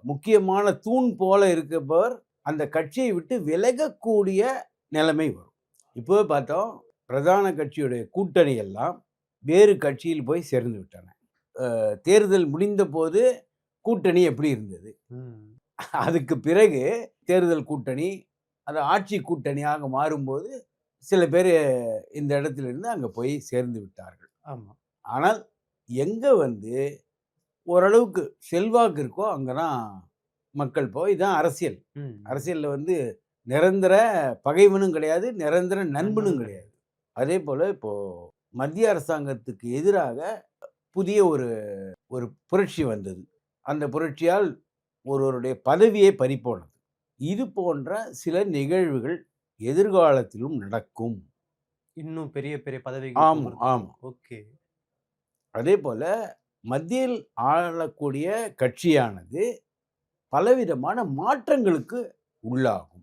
முக்கியமான தூண் போல இருப்பவர் அந்த கட்சியை விட்டு விலகக்கூடிய நிலைமை வரும். இப்போ பார்த்தோம், பிரதான கட்சியுடைய கூட்டணி எல்லாம் வேறு கட்சியில் போய் சேர்ந்து விட்டன. தேர்தல் முடிந்த போது கூட்டணி எப்படி இருந்தது, அதுக்கு பிறகு தேர்தல் கூட்டணி அது ஆட்சி கூட்டணியாக மாறும்போது சில பேர் இந்த இடத்துல இருந்து அங்கே போய் சேர்ந்து விட்டார்கள். ஆமாம். ஆனால் எங்கே ஓரளவுக்கு செல்வாக்கு இருக்கோ அங்கதான் மக்கள் போய் தான் அரசியல். அரசியலில் நிரந்தர பகைவனும் கிடையாது, நிரந்தர நண்பனும் கிடையாது. அதே போல் இப்போ மத்திய அரசாங்கத்துக்கு எதிராக புதிய ஒரு புரட்சி வந்தது. அந்த புரட்சியால் ஒருவருடைய பதவியை பறிபோனது. இது போன்ற சில நிகழ்வுகள் எதிர்காலத்திலும் நடக்கும். இன்னும் பெரிய பெரிய பதவி. ஆமாம் ஆமாம். ஓகே. அதே போல மத்தியில் ஆளக்கூடிய கட்சியானது பலவிதமான மாற்றங்களுக்கு உள்ளாகும்.